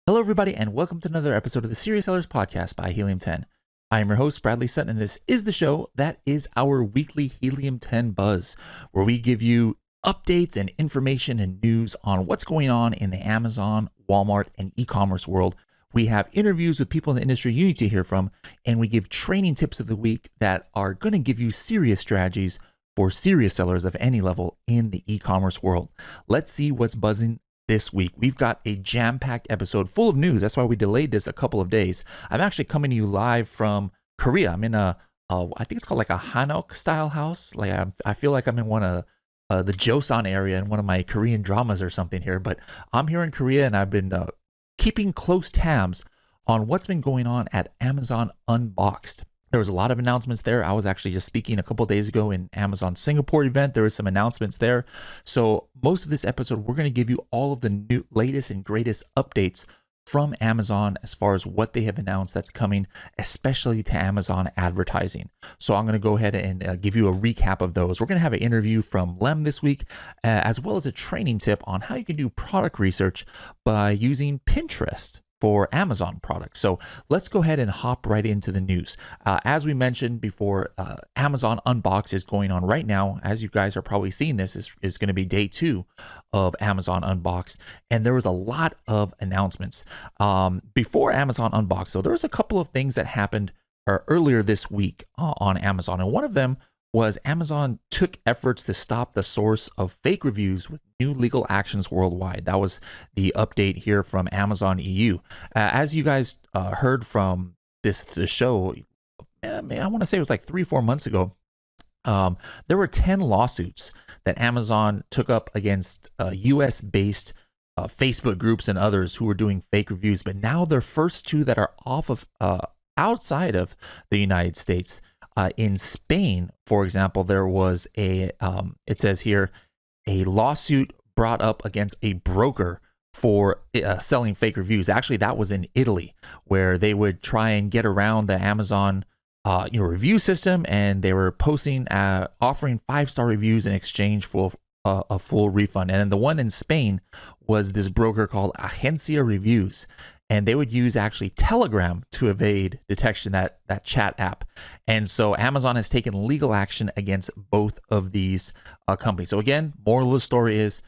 Hello, everybody, and welcome to another episode of the Serious Sellers Podcast by Helium 10. I am your host, Bradley Sutton, and this is the show that is our weekly Helium 10 Buzz, where we give you updates and information and news on what's going on in the Amazon, Walmart, and e-commerce world. We have interviews with people in the industry you need to hear from, and we give training tips of the week that are going to give you serious strategies for serious sellers of any level in the e-commerce world. Let's see what's buzzing this week. We've got a jam-packed episode full of news. That's why we delayed this a couple of days. I'm actually coming to you live from Korea. I'm in I think it's called like a Hanok style house. Like I feel like I'm in one of the Joseon area in one of my Korean dramas or something here. But I'm here in Korea, and I've been keeping close tabs on what's been going on at Amazon Unboxed. There was a lot of announcements there. I was actually just speaking a couple of days ago in Amazon Singapore event. There was some announcements there. So most of this episode, we're going to give you all of the new, latest and greatest updates from Amazon as far as what they have announced that's coming, especially to Amazon advertising. So I'm going to go ahead and give you a recap of those. We're going to have an interview from Lem this week, as well as a training tip on how you can do product research by using Pinterest for Amazon products. So let's go ahead and hop right into the news. As we mentioned before, Amazon Unboxed is going on right now. As you guys are probably seeing, this is going to be day 2 of Amazon Unboxed, and there was a lot of announcements before Amazon Unboxed. So there was a couple of things that happened earlier this week on Amazon, and one of them was Amazon took efforts to stop the source of fake reviews with new legal actions worldwide. That was the update here from Amazon EU. As you guys heard from the show, I want to say it was like 3-4 months ago, there were 10 lawsuits that Amazon took up against US-based Facebook groups and others who were doing fake reviews. But now their first 2 that are off of outside of the United States. In Spain, for example, there was it says here, a lawsuit brought up against a broker for selling fake reviews. Actually, that was in Italy, where they would try and get around the Amazon review system, and they were posting, offering 5-star reviews in exchange for a full refund. And then the one in Spain was this broker called Agencia Reviews. And they would use actually Telegram to evade detection, that chat app. And so Amazon has taken legal action against both of these companies. So again, moral of the story is,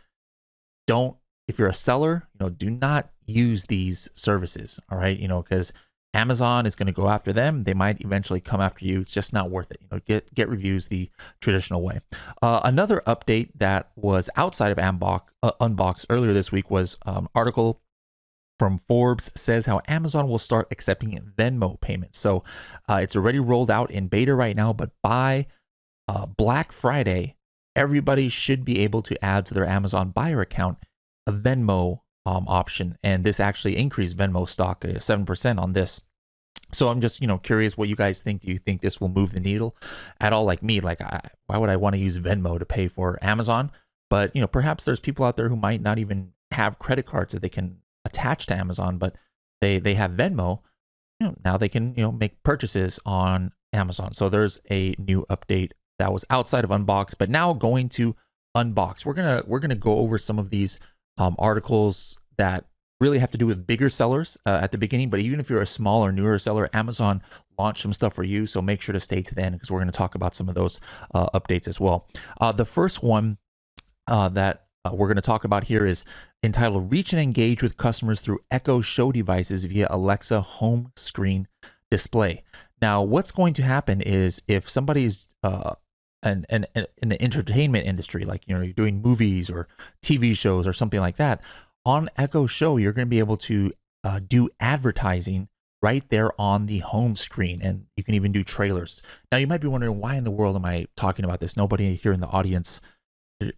if you're a seller, do not use these services. All right, because Amazon is going to go after them. They might eventually come after you. It's just not worth it. Get reviews the traditional way. Another update that was outside of Unboxed earlier this week was an article from Forbes says how Amazon will start accepting Venmo payments. So it's already rolled out in beta right now, but by Black Friday, everybody should be able to add to their Amazon buyer account a Venmo option. And this actually increased Venmo stock 7% on this. So I'm just, curious what you guys think. Do you think this will move the needle at all? Like me, why would I want to use Venmo to pay for Amazon? But, perhaps there's people out there who might not even have credit cards that they can attached to Amazon, but they have Venmo. Now they can make purchases on Amazon. So there's a new update that was outside of Unboxed, but now going to Unboxed. We're gonna go over some of these articles that really have to do with bigger sellers at the beginning. But even if you're a smaller, newer seller, Amazon launched some stuff for you. So make sure to stay to the end, because we're going to talk about some of those updates as well. The first one that we're going to talk about here is entitled "Reach and Engage with Customers Through Echo Show Devices via Alexa Home Screen Display." Now, what's going to happen is, if somebody's in the entertainment industry, like you're doing movies or TV shows or something like that, on Echo Show, you're going to be able to do advertising right there on the home screen, and you can even do trailers. Now, you might be wondering, why in the world am I talking about this? Nobody here in the audience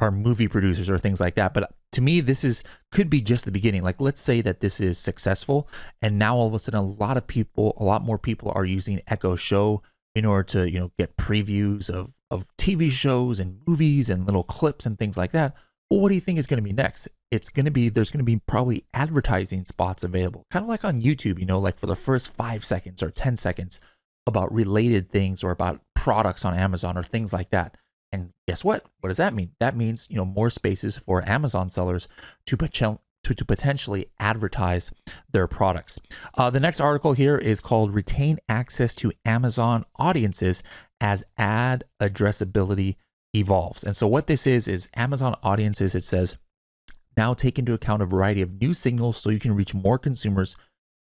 are movie producers or things like that. But to me, this could be just the beginning. Like, let's say that this is successful, and now all of a sudden, a lot more people are using Echo Show in order to get previews of TV shows and movies and little clips and things like that. Well, what do you think is going to be next? There's going to be probably advertising spots available, kind of like on YouTube, like for the first 5 seconds or 10 seconds about related things or about products on Amazon or things like that. And guess what? What does that mean? That means, more spaces for Amazon sellers to to potentially advertise their products. The next article here is called Retain Access to Amazon Audiences as Ad Addressability Evolves. And so what this is Amazon Audiences, it says, now take into account a variety of new signals so you can reach more consumers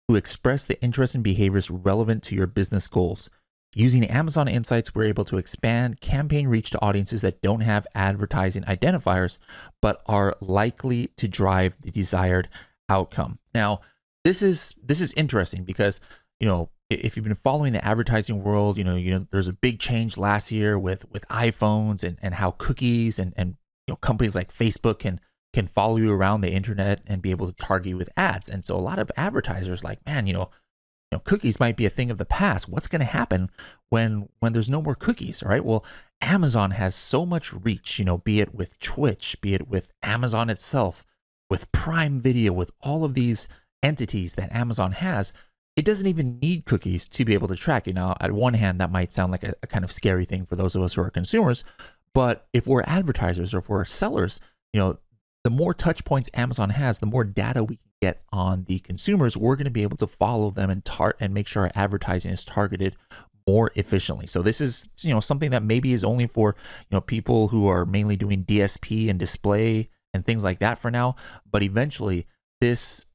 who express the interests and behaviors relevant to your business goals. Using Amazon Insights, we're able to expand campaign reach to audiences that don't have advertising identifiers, but are likely to drive the desired outcome. Now, this is interesting because, if you've been following the advertising world, there's a big change last year with iPhones and how cookies and companies like Facebook can follow you around the internet and be able to target you with ads. And so a lot of advertisers like, man, cookies might be a thing of the past. What's going to happen when there's no more cookies? All right. Well, Amazon has so much reach, be it with Twitch, be it with Amazon itself, with Prime Video, with all of these entities that Amazon has. It doesn't even need cookies to be able to track you. Now, at one hand, that might sound like a kind of scary thing for those of us who are consumers. But if we're advertisers or if we're sellers, the more touch points Amazon has, the more data we can get on the consumers. We're going to be able to follow them and make sure our advertising is targeted more efficiently. So this is, something that maybe is only for, people who are mainly doing DSP and display and things like that for now. But eventually this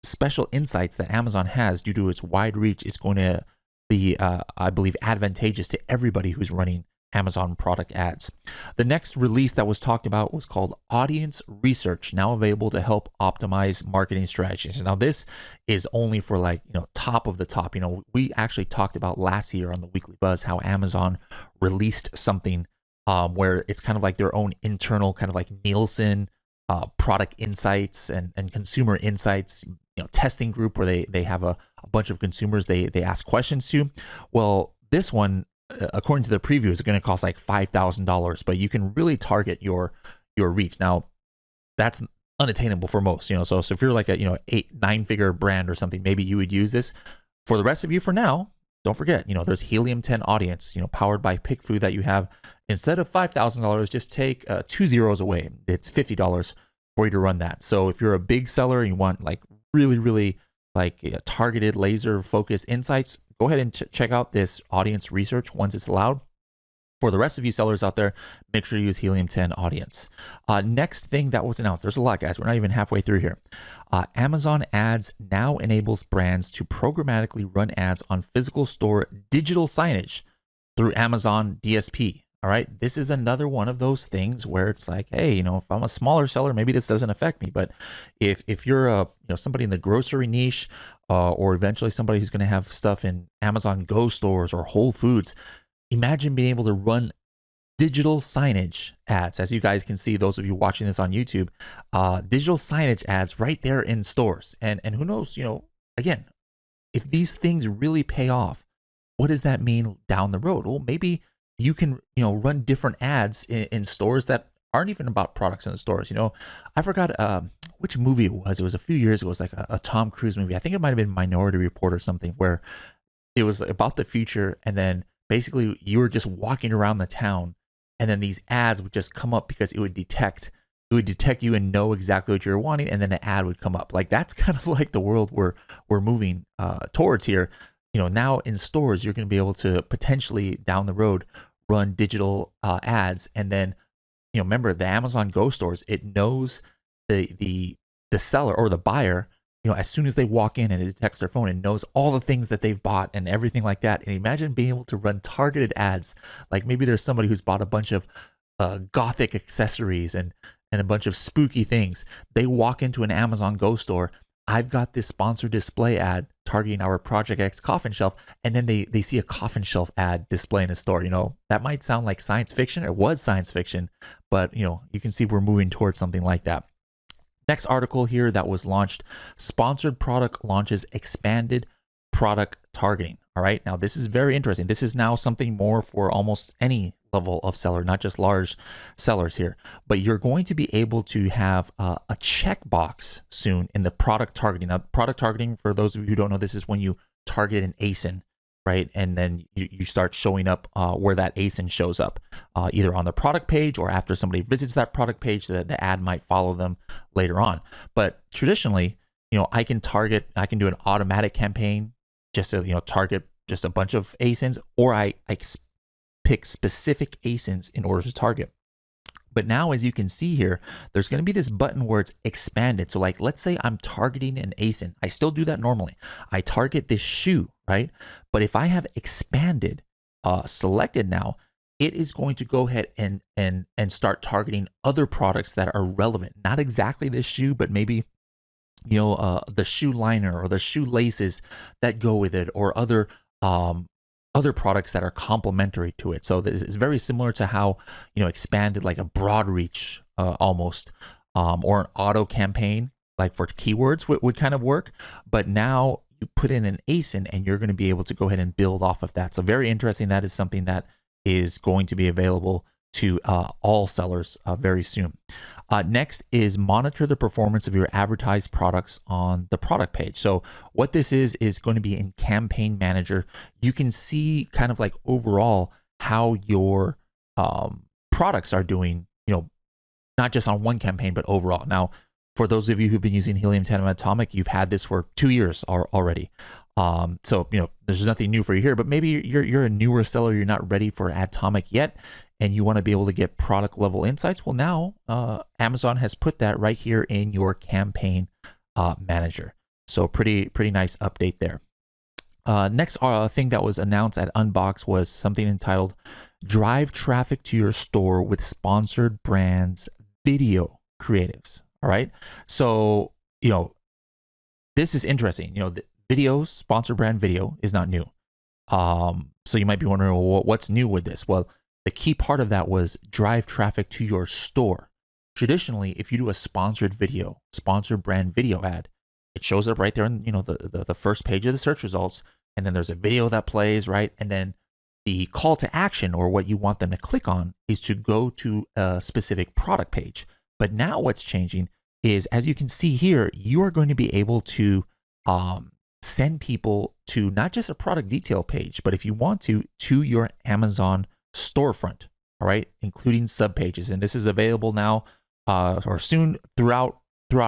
special insights that Amazon has due to its wide reach is going to be, I believe, advantageous to everybody who's running Amazon product ads. The next release that was talked about was called Audience Research, now available to help optimize marketing strategies. Now, this is only for top of the top. We actually talked about last year on the Weekly Buzz how Amazon released something where it's kind of like their own internal kind of like Nielsen product insights and consumer insights, testing group where they have a bunch of consumers they ask questions to. Well, this one, according to the preview, is going to cost like $5,000, but you can really target your reach. Now, that's unattainable for most, so if you're like a 8-9 figure brand or something, maybe you would use this. For the rest of you, for now, don't forget, there's Helium 10 audience, powered by Pick Food that you have. Instead of $5,000, just take 2 zeros away. It's $50 for you to run that. So if you're a big seller and you want like really targeted, laser focused insights, go ahead and check out this audience research once it's allowed. For the rest of you sellers out there, make sure you use Helium 10 audience. Next thing that was announced, there's a lot, guys. We're not even halfway through here. Amazon Ads now enables brands to programmatically run ads on physical store digital signage through Amazon DSP. All right, this is another one of those things where it's like, hey, if I'm a smaller seller, maybe this doesn't affect me. But if you're somebody in the grocery niche, or eventually somebody who's going to have stuff in Amazon Go stores or Whole Foods, imagine being able to run digital signage ads. As you guys can see, those of you watching this on YouTube, digital signage ads right there in stores. And who knows, again, if these things really pay off, what does that mean down the road? Well, maybe you can, run different ads in stores that aren't even about products in the stores. I forgot which movie it was. It was a few years ago. It was like a Tom Cruise movie. I think it might have been Minority Report or something, where it was about the future. And then basically you were just walking around the town and then these ads would just come up because it would detect you and know exactly what you're wanting. And then the ad would come up. Like, that's kind of like the world we're moving towards here. Now in stores, you're going to be able to potentially down the road run digital ads. And then, remember the Amazon Go stores, it knows the seller or the buyer, as soon as they walk in and it detects their phone, and knows all the things that they've bought and everything like that. And imagine being able to run targeted ads. Like maybe there's somebody who's bought a bunch of gothic accessories and a bunch of spooky things. They walk into an Amazon Go store. I've got this sponsored display ad targeting our Project X coffin shelf, and then they see a coffin shelf ad display in a store. That might sound like science fiction. It was science fiction, but you can see we're moving towards something like that. Next article here that was launched, sponsored product launches expanded product targeting. All right, now this is very interesting. This is now something more for almost any level of seller, not just large sellers here, but you're going to be able to have a checkbox soon in the product targeting. Now, product targeting, for those of you who don't know, this is when you target an ASIN right? And then you start showing up where that ASIN shows up, either on the product page or after somebody visits that product page, the ad might follow them later on. But traditionally, I can do an automatic campaign just to, target just a bunch of ASINs, or I pick specific ASINs in order to target. But now, as you can see here, there's going to be this button where it's expanded. So like, let's say I'm targeting an ASIN. I still do that normally. I target this shoe, right? But if I have expanded, selected now, it is going to go ahead and start targeting other products that are relevant. Not exactly this shoe, but maybe, the shoe liner or the shoe laces that go with it, or other products that are complementary to it. So this is very similar to how, expanded, like a broad reach almost, or an auto campaign, like for keywords would kind of work. But now you put in an ASIN and you're going to be able to go ahead and build off of that. So very interesting. That is something that is going to be available to all sellers very soon. Next is monitor the performance of your advertised products on the product page. So what this is going to be in Campaign Manager. You can see kind of like overall how your products are doing, not just on one campaign, but overall. Now, for those of you who've been using Helium 10 and Atomic, you've had this for 2 years already. So, there's nothing new for you here, but maybe you're a newer seller, you're not ready for Atomic yet, and you want to be able to get product level insights. Well, now Amazon has put that right here in your Campaign Manager. So pretty nice update there. Next thing that was announced at Unboxed was something entitled "Drive Traffic to Your Store with Sponsored Brands Video Creatives." All right. So, this is interesting. The videos, sponsored brand video is not new. So you might be wondering, well, what's new with this? Well, the key part of that was drive traffic to your store. Traditionally, if you do a sponsored brand video ad, it shows up right there in, the first page of the search results. And then there's a video that plays, right? And then the call to action, or what you want them to click on, is to go to a specific product page. But now what's changing is, as you can see here, you are going to be able to send people to not just a product detail page, but if you want to your Amazon storefront, all right, including subpages. And this is available now or soon throughout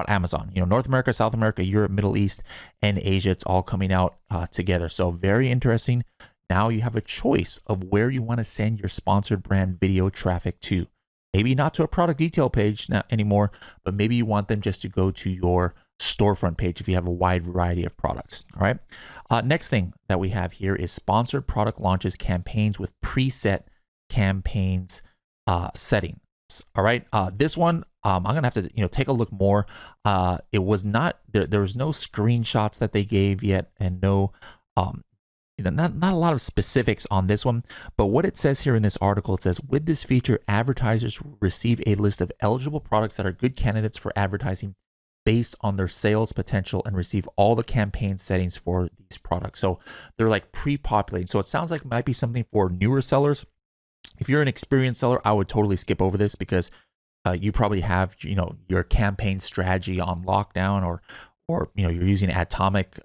Amazon. North America, South America, Europe, Middle East, and Asia. It's all coming out together. So very interesting. Now you have a choice of where you want to send your sponsored brand video traffic to. Maybe not to a product detail page anymore, but maybe you want them just to go to your storefront page if you have a wide variety of products. All right. Next thing that we have here is sponsored product launches campaigns with preset campaigns settings. All right. This one, I'm gonna have to take a look more. It was not there was no screenshots that they gave yet, and no not a lot of specifics on this one, but what it says here in this article, it says, with this feature, advertisers will receive a list of eligible products that are good candidates for advertising based on their sales potential, and receive all the campaign settings for these products. So they're like pre-populating. So it sounds like it might be something for newer sellers. If you're an experienced seller, I would totally skip over this, because you probably have, your campaign strategy on lockdown, or you're using Atomic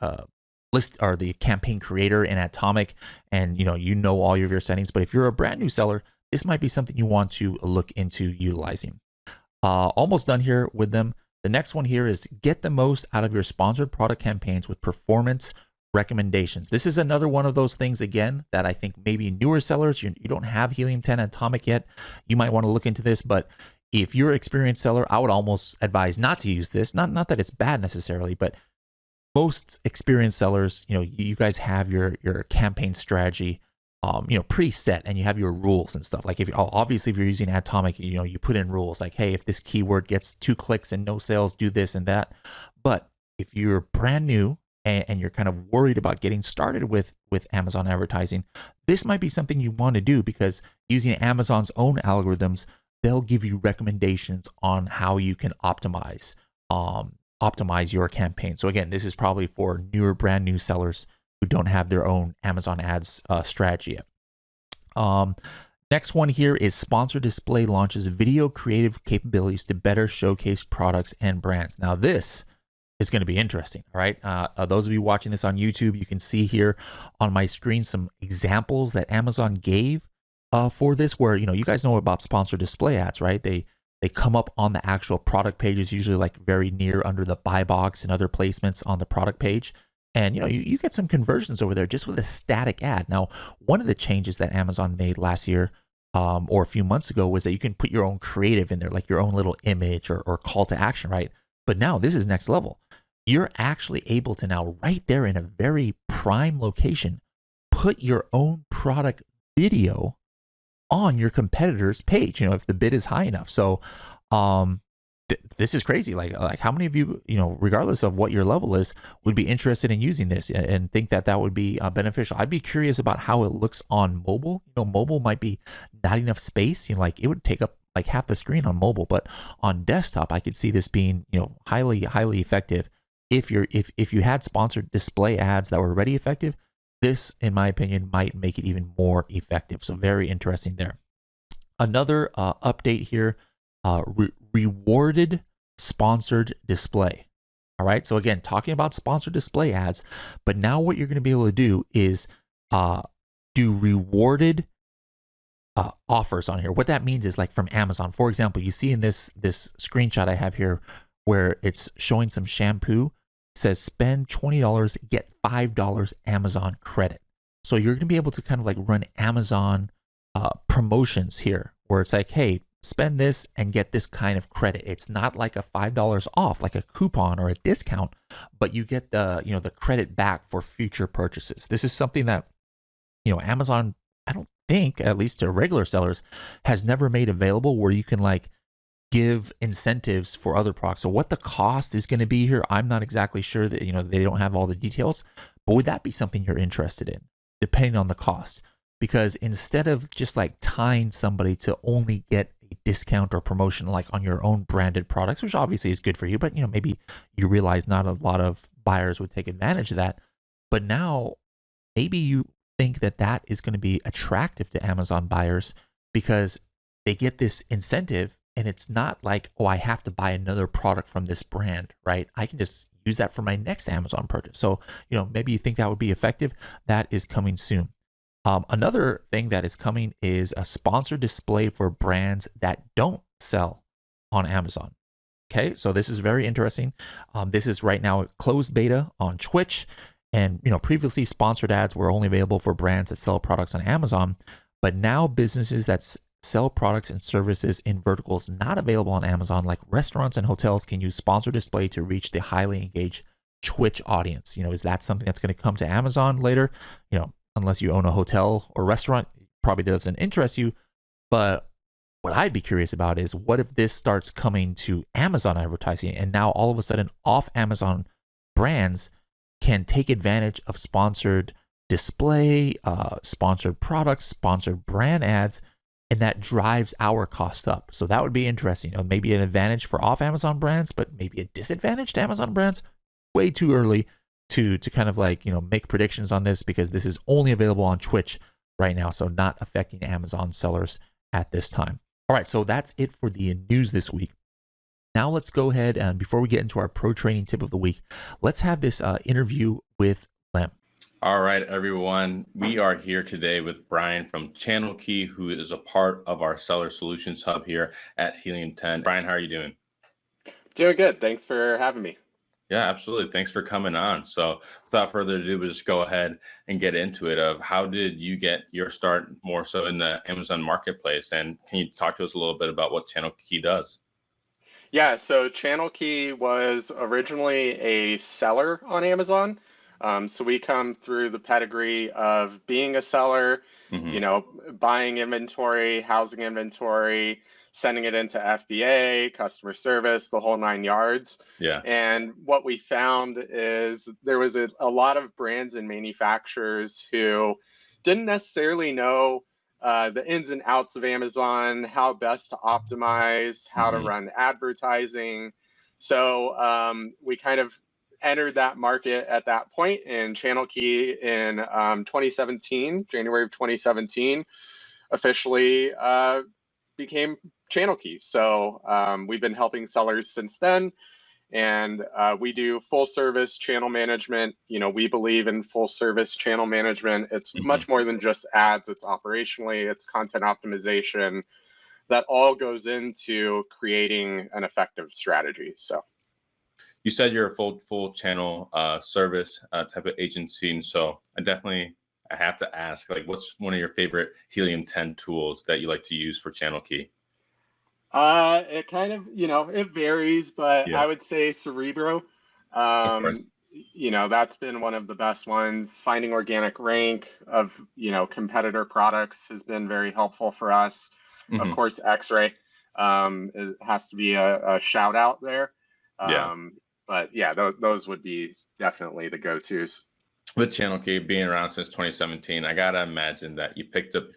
list, or the campaign creator in Atomic, and you know all of your settings. But if you're a brand new seller, this might be something you want to look into utilizing. Almost done here with them. The next one here is get the most out of your sponsored product campaigns with performance recommendations. This is another one of those things, again, that I think maybe newer sellers, you don't have Helium 10 Atomic yet, you might want to look into this. But if you're an experienced seller, I would almost advise not to use this. Not that it's bad necessarily, but most experienced sellers, you guys have your campaign strategy preset, and you have your rules and stuff. Like, obviously if you're using Atomic, you put in rules like, hey, if this keyword gets 2 clicks and no sales, do this and that. But if you're brand new and you're kind of worried about getting started with Amazon advertising, this might be something you want to do, because using Amazon's own algorithms, they'll give you recommendations on how you can optimize your campaign. So again, this is probably for brand new sellers who don't have their own Amazon ads strategy yet. Next one here is Sponsor Display launches video creative capabilities to better showcase products and brands. Now this is going to be interesting. All right. Those of you watching this on YouTube, you can see here on my screen some examples that Amazon gave for this, where, you guys know about sponsored display ads, right? They come up on the actual product pages, usually like very near under the buy box and other placements on the product page. And you get some conversions over there just with a static ad. Now, one of the changes that Amazon made last year or a few months ago was that you can put your own creative in there, like your own little image or call to action, right? But now this is next level. You're actually able to now, right there in a very prime location, put your own product video on your competitor's page, if the bid is high enough. So this is crazy. Like how many of you, regardless of what your level is, would be interested in using this and think that that would be beneficial? I'd be curious about how it looks on mobile. Mobile might be not enough space. Like it would take up like half the screen on mobile, but on desktop, I could see this being, highly effective. If you had sponsored display ads that were already effective, this, in my opinion, might make it even more effective. So very interesting there. Another update here, rewarded sponsored display. All right. So again, talking about sponsored display ads, but now what you're going to be able to do is do rewarded offers on here. What that means is, like, from Amazon, for example, you see in this screenshot I have here where it's showing some shampoo. It says spend $20, get $5 Amazon credit. So you're going to be able to kind of like run Amazon promotions here, where it's like, hey, spend this and get this kind of credit. It's not like a $5 off, like a coupon or a discount, but you get the the credit back for future purchases. This is something that Amazon, I don't think, at least to regular sellers, has never made available, where you can like give incentives for other products. So what the cost is going to be here, I'm not exactly sure. That they don't have all the details, but would that be something you're interested in, depending on the cost? Because instead of just like tying somebody to only get a discount or promotion like on your own branded products, which obviously is good for you, but maybe you realize not a lot of buyers would take advantage of that. But now maybe you think that that is going to be attractive to Amazon buyers, because they get this incentive, and it's not like, oh, I have to buy another product from this brand, right? I can just use that for my next Amazon purchase. So, maybe you think that would be effective. That is coming soon. Another thing that is coming is a sponsored display for brands that don't sell on Amazon. Okay, so this is very interesting. This is right now a closed beta on Twitch. And previously sponsored ads were only available for brands that sell products on Amazon, but now businesses that sell products and services in verticals not available on Amazon, like restaurants and hotels, can use sponsored display to reach the highly engaged Twitch audience. Is that something that's going to come to Amazon later? Unless you own a hotel or restaurant, probably doesn't interest you. But what I'd be curious about is, what if this starts coming to Amazon advertising, and now all of a sudden off Amazon brands can take advantage of sponsored display, sponsored products, sponsored brand ads, and that drives our cost up. So that would be interesting. Maybe an advantage for off Amazon brands, but maybe a disadvantage to Amazon brands. Way too early to kind of like make predictions on this, because this is only available on Twitch right now, so not affecting Amazon sellers at this time. All right, so that's it for the news this week. Now let's go ahead, and before we get into our pro training tip of the week, let's have this interview with Lem. All right, everyone. We are here today with Brian from Channel Key, who is a part of our Seller Solutions Hub here at Helium 10. Brian, how are you doing? Doing good. Thanks for having me. Yeah, absolutely. Thanks for coming on. So without further ado, we'll just go ahead and get into it. Of how did you get your start more so in the Amazon marketplace? And can you talk to us a little bit about what Channel Key does? Yeah, so Channel Key was originally a seller on Amazon. So we come through the pedigree of being a seller, buying inventory, housing inventory, sending it into FBA, customer service, the whole 9 yards. Yeah. And what we found is there was a lot of brands and manufacturers who didn't necessarily know the ins and outs of Amazon, how best to optimize, how to run advertising. So we kind of entered that market at that point, and Channel Key in 2017, January of 2017, officially became Channel Key. So we've been helping sellers since then. And we do full service channel management. We believe in full service channel management. It's much more than just ads. It's operationally, it's content optimization that all goes into creating an effective strategy. So you said you're a full channel service type of agency. And so I have to ask, like, what's one of your favorite Helium 10 tools that you like to use for channel key? It kind of, it varies, but Yeah. I would say Cerebro. That's been one of the best ones. Finding organic rank of, competitor products has been very helpful for us. Of course, X-Ray has to be a shout out there. But yeah, those would be definitely the go-tos. With channel key being around since 2017, I gotta imagine that you picked up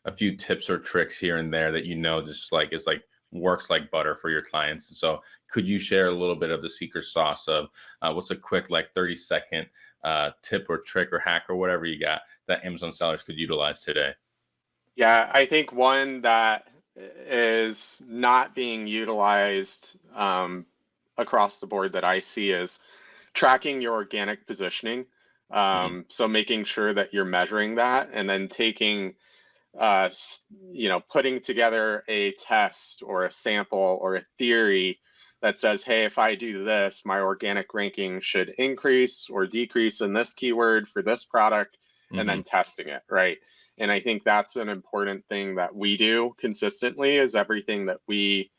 a few tips or tricks here and there that just like it's like works like butter for your clients. So could you share a little bit of the secret sauce of what's a quick like 30-second tip or trick or hack or whatever you got that Amazon sellers could utilize today? Yeah, I think one that is not being utilized across the board that I see is tracking your organic positioning. So making sure that you're measuring that and then taking, putting together a test or a sample or a theory that says, hey, if I do this, my organic ranking should increase or decrease in this keyword for this product, and then testing it, right? And I think that's an important thing that we do consistently is everything that we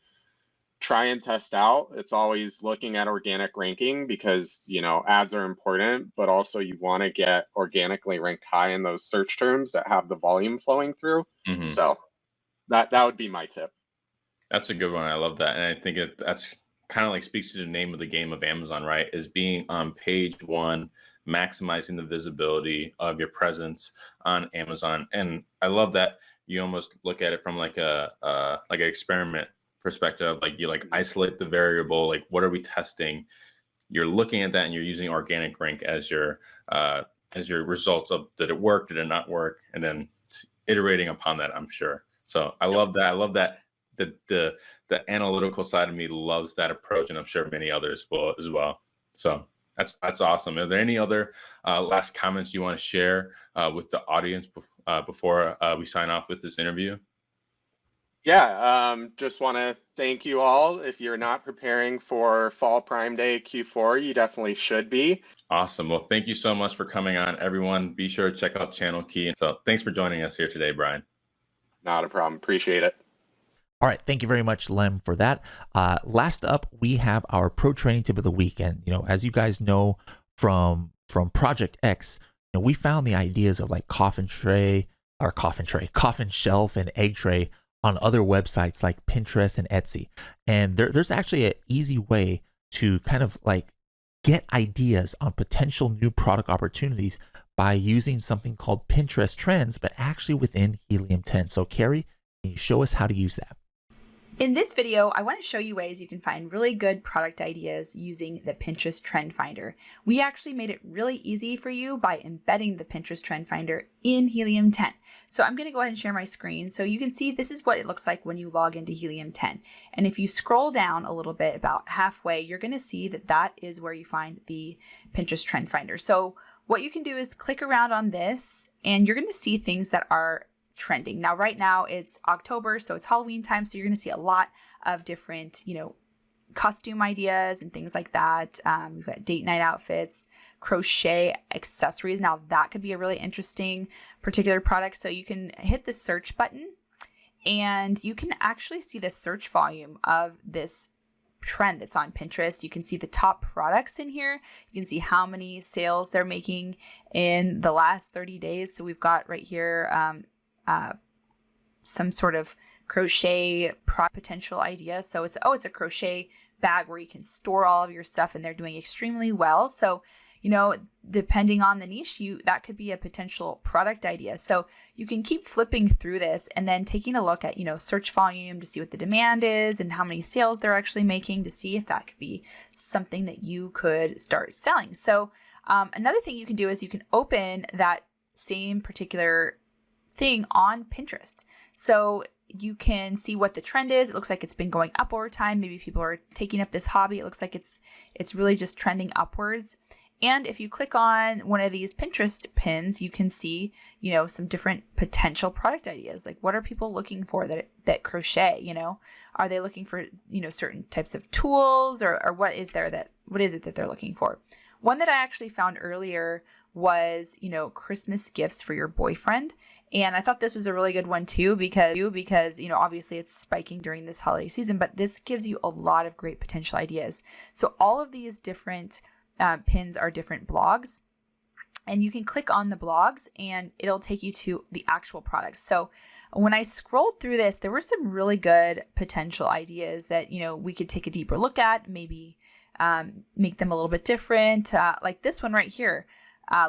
try and test out. It's always looking at organic ranking because, ads are important, but also you want to get organically ranked high in those search terms that have the volume flowing through. So that would be my tip. That's a good one. I love that. And I think that's kind of like speaks to the name of the game of Amazon, right? Is being on page one, maximizing the visibility of your presence on Amazon. And I love that you almost look at it from like an experiment perspective. Like you isolate the variable, like what are we testing? You're looking at that and you're using organic rank as your results of did it work, did it not work, and then iterating upon that, I'm sure. So I love that. I love that the analytical side of me loves that approach, and I'm sure many others will as well. So that's awesome. Are there any other last comments you want to share with the audience before we sign off with this interview? Yeah, just want to thank you all. If you're not preparing for Fall Prime Day Q4, you definitely should be. Awesome. Well, thank you so much for coming on, everyone. Be sure to check out Channel Key. So thanks for joining us here today, Brian. Not a problem. Appreciate it. All right. Thank you very much, Lem, for that. Last up, we have our pro training tip of the week. And, as you guys know from Project X, we found the ideas of like coffin shelf and egg tray on other websites like Pinterest and Etsy. And there's actually an easy way to kind of like get ideas on potential new product opportunities by using something called Pinterest Trends, but actually within Helium 10. So Carrie, can you show us how to use that? In this video, I want to show you ways you can find really good product ideas using the Pinterest Trend Finder. We actually made it really easy for you by embedding the Pinterest Trend Finder in Helium 10. So I'm going to go ahead and share my screen so you can see this is what it looks like when you log into Helium 10. And if you scroll down a little bit, about halfway, you're going to see that that is where you find the Pinterest Trend Finder. So what you can do is click around on this and you're going to see things that are trending. Now, right now it's October, so it's Halloween time. So you're going to see a lot of different, costume ideas and things like that. We've got date night outfits, crochet accessories. Now that could be a really interesting particular product. So you can hit the search button and you can actually see the search volume of this trend that's on Pinterest. You can see the top products in here. You can see how many sales they're making in the last 30 days. So we've got right here, some sort of crochet potential idea. So it's a crochet bag where you can store all of your stuff and they're doing extremely well. So, depending on the niche, that could be a potential product idea. So you can keep flipping through this and then taking a look at, search volume to see what the demand is and how many sales they're actually making to see if that could be something that you could start selling. So another thing you can do is you can open that same particular thing on Pinterest. So you can see what the trend is. It looks like it's been going up over time. Maybe people are taking up this hobby. It looks like it's really just trending upwards. And if you click on one of these Pinterest pins, you can see, some different potential product ideas. Like, what are people looking for that crochet? Are they looking for, certain types of tools, or what is it that they're looking for? One that I actually found earlier was, Christmas gifts for your boyfriend. And I thought this was a really good one too, because, obviously it's spiking during this holiday season, but this gives you a lot of great potential ideas. So all of these different pins are different blogs, and you can click on the blogs and it'll take you to the actual products. So when I scrolled through this, there were some really good potential ideas that, we could take a deeper look at, maybe make them a little bit different. Like this one right here,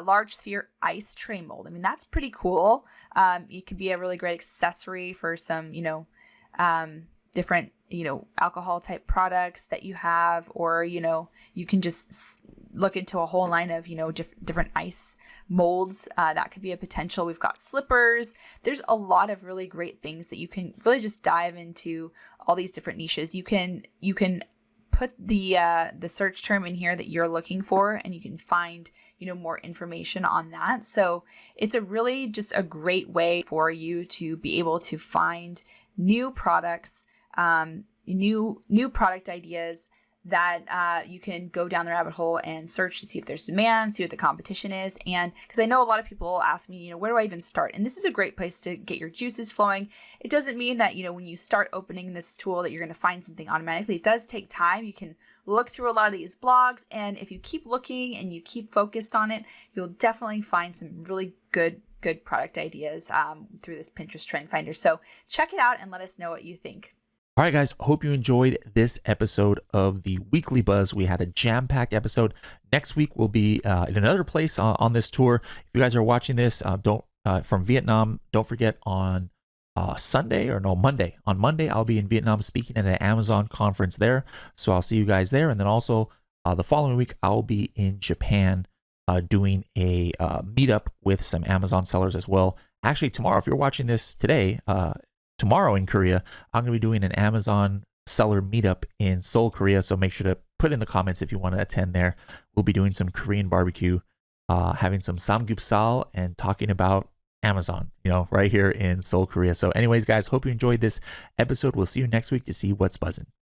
large sphere ice tray mold. I mean, that's pretty cool. It could be a really great accessory for some, different, alcohol type products that you have, or, you can just look into a whole line of, different ice molds. That could be a potential. We've got slippers. There's a lot of really great things that you can really just dive into all these different niches. You can put the search term in here that you're looking for, and you can find, more information on that. So it's really just a great way for you to be able to find new products, new product ideas that you can go down the rabbit hole and search to see if there's demand, see what the competition is. And because I know a lot of people ask me, where do I even start? And this is a great place to get your juices flowing. It doesn't mean that, when you start opening this tool that you're going to find something automatically. It does take time. You can look through a lot of these blogs, and if you keep looking and you keep focused on it, you'll definitely find some really good product ideas through this Pinterest Trend Finder. So check it out and let us know what you think. All right, guys, hope you enjoyed this episode of the Weekly Buzz. We had a jam-packed episode. Next week, we'll be in another place on this tour. If you guys are watching this from Vietnam, don't forget on Monday. On Monday, I'll be in Vietnam speaking at an Amazon conference there. So I'll see you guys there. And then also the following week, I'll be in Japan doing a meetup with some Amazon sellers as well. Actually, tomorrow, if you're watching this today, tomorrow in Korea, I'm going to be doing an Amazon seller meetup in Seoul, Korea. So make sure to put in the comments if you want to attend there. We'll be doing some Korean barbecue, having some samgyeopsal, and talking about Amazon, right here in Seoul, Korea. So anyways, guys, hope you enjoyed this episode. We'll see you next week to see what's buzzing.